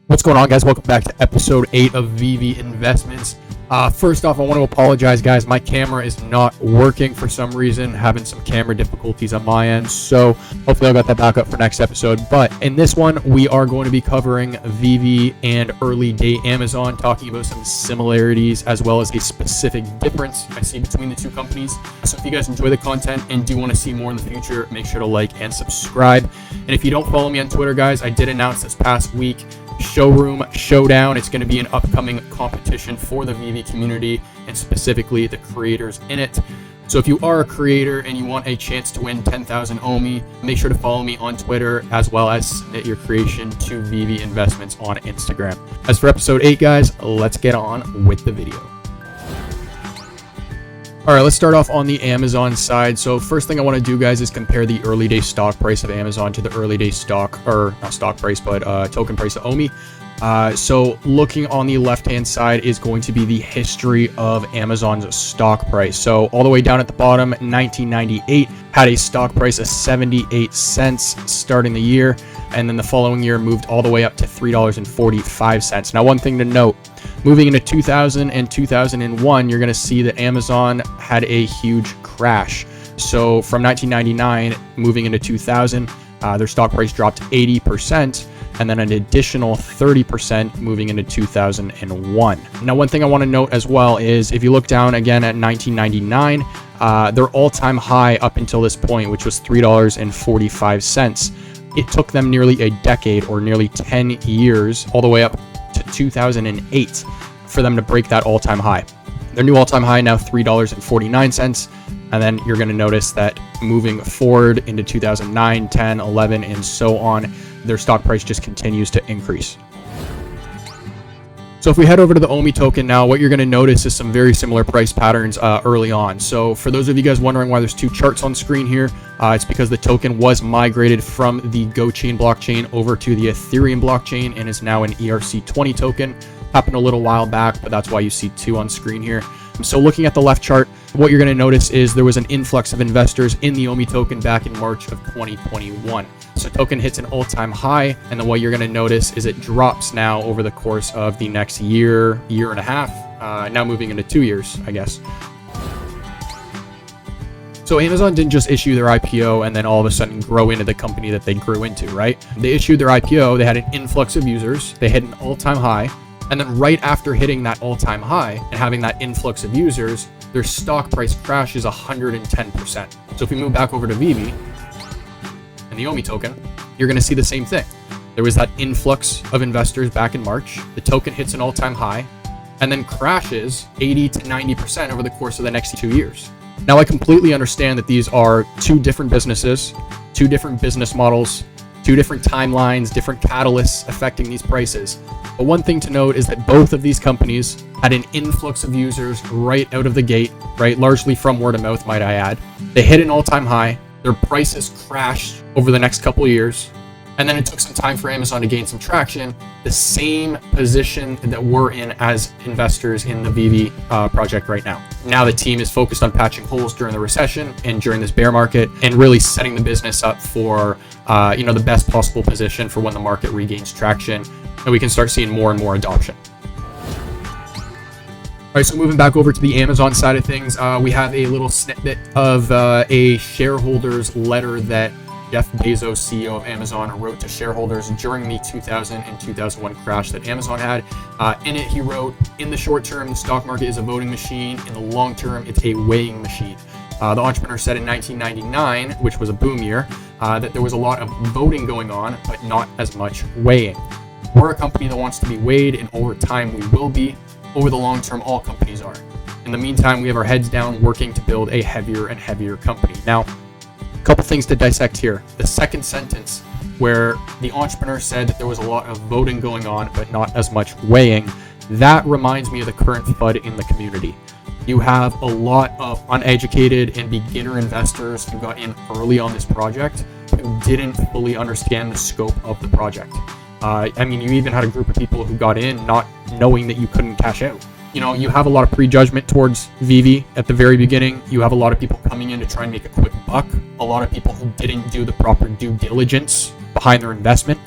What's going on, guys? Welcome back to episode 8 of VEVE Investments. First off, I want to apologize, guys. My camera is not working for some reason, having some camera difficulties on my end. So hopefully I'll get that back up for next episode. But in this one, we are going to be covering VEVE and early day Amazon, talking about some similarities as well as a specific difference I see between the two companies. So if you guys enjoy the content and do want to see more in the future, make sure to like and subscribe. And if you don't follow me on Twitter, guys, I did announce this past week Showroom Showdown. It's going to be an upcoming competition for the VEVE community and specifically the creators in it. So if you are a creator and you want a chance to win 10,000 ecomi, make sure to follow me on Twitter as well as submit your creation to VEVE Investments on Instagram. As for episode 8, guys, let's get on with the video. All right, let's start off on the Amazon side. So first thing I want to do, guys, is compare the early day stock price of Amazon to the early day stock, or not stock price, but token price of ecomi. So looking on the left-hand side is going to be the history of Amazon's stock price. So all the way down at the bottom, 1998 had a stock price of 78 cents starting the year. And then the following year moved all the way up to $3.45. Now, one thing to note, moving into 2000 and 2001, you're going to see that Amazon had a huge crash. So from 1999 moving into 2000, their stock price dropped 80%, and then an additional 30% moving into 2001. Now, one thing I want to note as well is if you look down again at 1999, their all-time high up until this point, which was $3.45. It took them nearly a decade, or nearly 10 years, all the way up to 2008 for them to break that all-time high. Their new all-time high now $3.49, and then you're going to notice that moving forward into 2009, 10, 11, and so on, their stock price just continues to increase. So if we head over to the ecomi token now, what you're going to notice is some very similar price patterns early on. So for those of you guys wondering why there's two charts on screen here, it's because the token was migrated from the GoChain blockchain over to the Ethereum blockchain and is now an ERC20 token. Happened a little while back, but that's why you see two on screen here. So looking at the left chart, what you're going to notice is there was an influx of investors in the ecomi token back in March of 2021. So token hits an all-time high, and then what you're going to notice is it drops now over the course of the next year and a half, now moving into 2 years, I guess. So Amazon didn't just issue their IPO and then all of a sudden grow into the company that they grew into, right? They issued their IPO, they had an influx of users, they hit an all-time high, and then right after hitting that all-time high and having that influx of users, their stock price crashes 110%. So if we move back over to VEVE and the ecomi token, you're going to see the same thing. There was that influx of investors back in March. The token hits an all-time high and then crashes 80 to 90% over the course of the next 2 years. Now, I completely understand that these are two different businesses, two different business models, two different timelines, different catalysts affecting these prices. But one thing to note is that both of these companies had an influx of users right out of the gate, right? Largely from word of mouth, might I add. They hit an all-time high. Their prices crashed over the next couple of years. And then it took some time for Amazon to gain some traction. The same position that we're in as investors in the VEVE project right now. Now the team is focused on patching holes during the recession and during this bear market and really setting the business up for the best possible position for when the market regains traction and we can start seeing more and more adoption. All right, so moving back over to the Amazon side of things, we have a little snippet of a shareholders letter that Jeff Bezos, CEO of Amazon, wrote to shareholders during the 2000 and 2001 crash that Amazon had. In it, he wrote, "In the short term, the stock market is a voting machine. In the long term, it's a weighing machine." The entrepreneur said in 1999, which was a boom year, that there was a lot of voting going on, but not as much weighing. We're a company that wants to be weighed, and over time, we will be. Over the long term, all companies are. In the meantime, we have our heads down working to build a heavier and heavier company. Now, a couple things to dissect here. The second sentence, where the entrepreneur said that there was a lot of voting going on, but not as much weighing, that reminds me of the current FUD in the community. You have a lot of uneducated and beginner investors who got in early on this project who didn't fully understand the scope of the project. You even had a group of people who got in not knowing that you couldn't cash out. You have a lot of prejudgment towards VEVE at the very beginning. You have a lot of people coming in to try and make a quick buck. A lot of people who didn't do the proper due diligence behind their investment.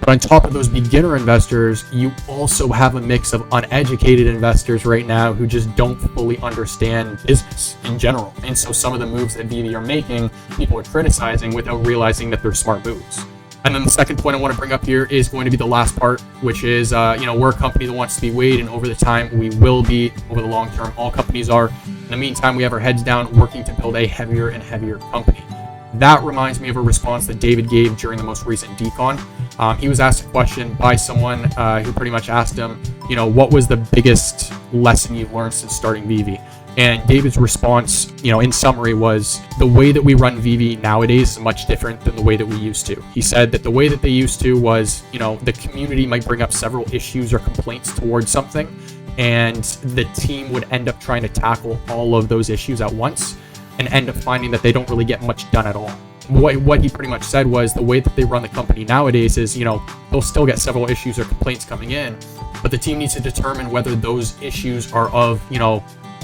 But on top of those beginner investors, you also have a mix of uneducated investors right now who just don't fully understand business in general. And so some of the moves that VEVE are making, people are criticizing without realizing that they're smart moves. And then the second point I want to bring up here is going to be the last part, which is, we're a company that wants to be weighed, and over the time, we will be over the long term. All companies are. In the meantime, we have our heads down working to build a heavier and heavier company. That reminds me of a response that David gave during the most recent decon. He was asked a question by someone who pretty much asked him, what was the biggest lesson you've learned since starting VEVE? And David's response, in summary, was the way that we run VEVE nowadays is much different than the way that we used to. He said that the way that they used to was, the community might bring up several issues or complaints towards something, and the team would end up trying to tackle all of those issues at once and end up finding that they don't really get much done at all. What he pretty much said was the way that they run the company nowadays is, they'll still get several issues or complaints coming in, but the team needs to determine whether those issues are of,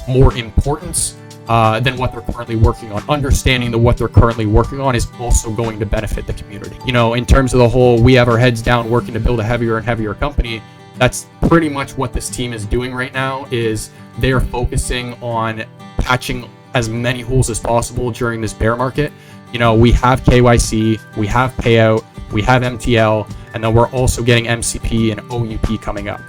more importance than what they're currently working on. Understanding that what they're currently working on is also going to benefit the community. In terms of the whole, we have our heads down working to build a heavier and heavier company, that's pretty much what this team is doing right now, is they're focusing on patching as many holes as possible during this bear market. We have KYC, we have payout, we have MTL, and then we're also getting MCP and OUP coming up.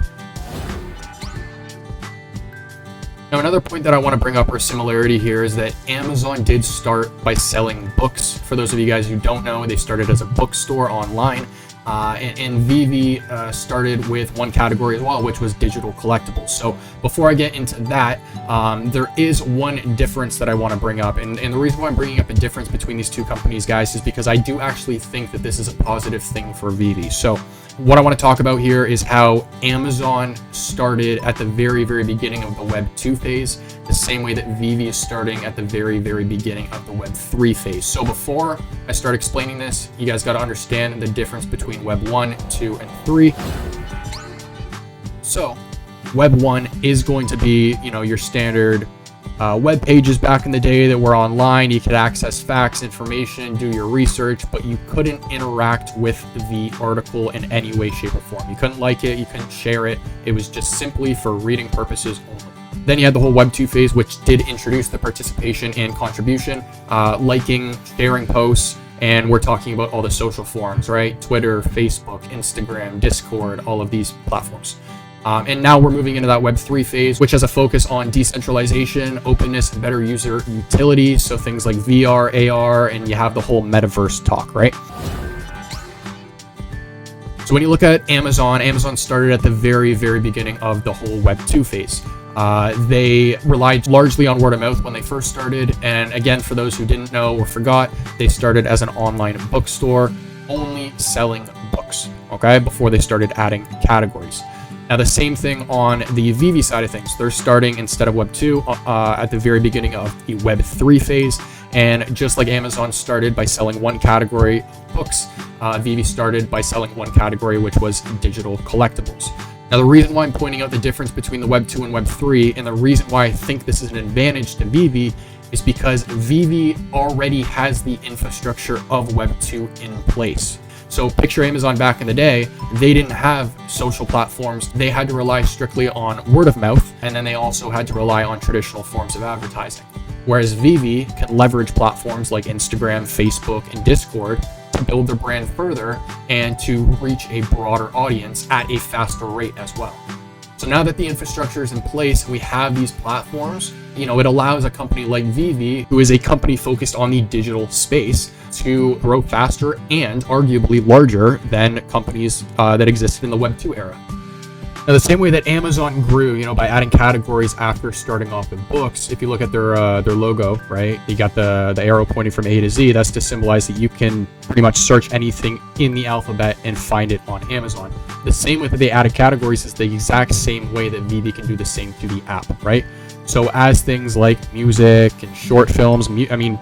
Now, another point that I want to bring up or similarity here is that Amazon did start by selling books. For those of you guys who don't know, they started as a bookstore online. And VEVE started with one category as well, which was digital collectibles. So before I get into that, there is one difference that I want to bring up. And the reason why I'm bringing up a difference between these two companies, guys, is because I do actually think that this is a positive thing for VEVE. So what I want to talk about here is how Amazon started at the very, very beginning of the Web 2 phase, the same way that VEVE is starting at the very, very beginning of the Web 3 phase. So before I start explaining this, you guys got to understand the difference between Web 1, 2, and 3. So Web 1 is going to be, your standard web pages back in the day that were online. You could access facts, information, do your research, but you couldn't interact with the article in any way, shape, or form. You couldn't like it, you couldn't share it. It was just simply for reading purposes only. Then you had the whole Web 2 phase, which did introduce the participation and contribution, liking, sharing posts, and we're talking about all the social forums, right? Twitter, Facebook, Instagram, Discord, all of these platforms. And now we're moving into that Web 3 phase, which has a focus on decentralization, openness, and better user utility. So things like VR, AR, and you have the whole metaverse talk, right? So when you look at Amazon started at the very, very beginning of the whole Web 2 phase. They relied largely on word of mouth when they first started. And again, for those who didn't know or forgot, they started as an online bookstore, only selling books, okay, before they started adding categories. Now, the same thing on the VEVE side of things. They're starting, instead of Web 2, at the very beginning of the Web 3 phase. And just like Amazon started by selling one category, books, VEVE started by selling one category, which was digital collectibles. Now, the reason why I'm pointing out the difference between the Web 2 and Web 3, and the reason why I think this is an advantage to VEVE, is because VEVE already has the infrastructure of Web 2 in place. So picture Amazon back in the day, they didn't have social platforms. They had to rely strictly on word of mouth, and then they also had to rely on traditional forms of advertising. Whereas VEVE can leverage platforms like Instagram, Facebook, and Discord to build their brand further and to reach a broader audience at a faster rate as well. So now that the infrastructure is in place, we have these platforms, it allows a company like VEVE, who is a company focused on the digital space, to grow faster and arguably larger than companies that existed in the Web 2 era. Now, the same way that Amazon grew, by adding categories after starting off with books, if you look at their logo, right, you got the arrow pointing from A to Z. That's to symbolize that you can pretty much search anything in the alphabet and find it on Amazon. The same way that they added categories is the exact same way that VEVE can do the same to the app, right? So as things like music and short films,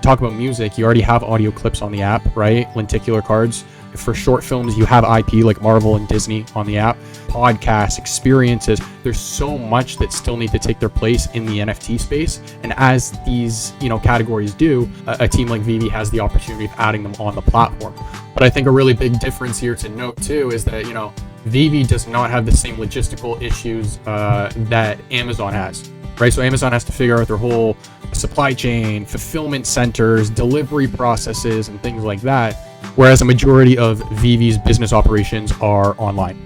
talk about music, you already have audio clips on the app, right? Lenticular cards. For short films, you have IP like Marvel and Disney on the app, podcasts, experiences. There's so much that still need to take their place in the NFT space. And as these, categories do, a team like VEVE has the opportunity of adding them on the platform. But I think a really big difference here to note too is that, VEVE does not have the same logistical issues that Amazon has, right? So Amazon has to figure out their whole supply chain, fulfillment centers, delivery processes, and things like that, whereas a majority of VEVE's business operations are online.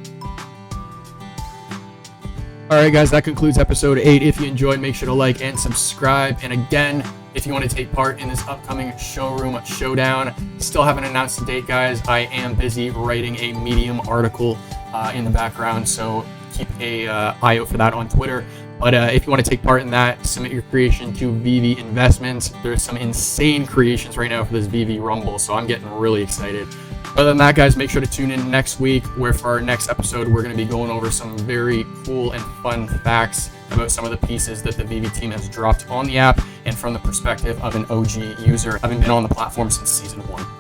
All right, guys, that concludes episode 8. If you enjoyed, make sure to like and subscribe. And again, if you want to take part in this upcoming showroom showdown, still haven't announced the date, guys. I am busy writing a Medium article in the background, so keep a eye out for that on Twitter. But if you want to take part in that, submit your creation to VEVE Investments. There's some insane creations right now for this VEVE Rumble, so I'm getting really excited. Other than that, guys, make sure to tune in next week, where for our next episode, we're going to be going over some very cool and fun facts about some of the pieces that the VEVE team has dropped on the app, and from the perspective of an OG user, having been on the platform since season 1.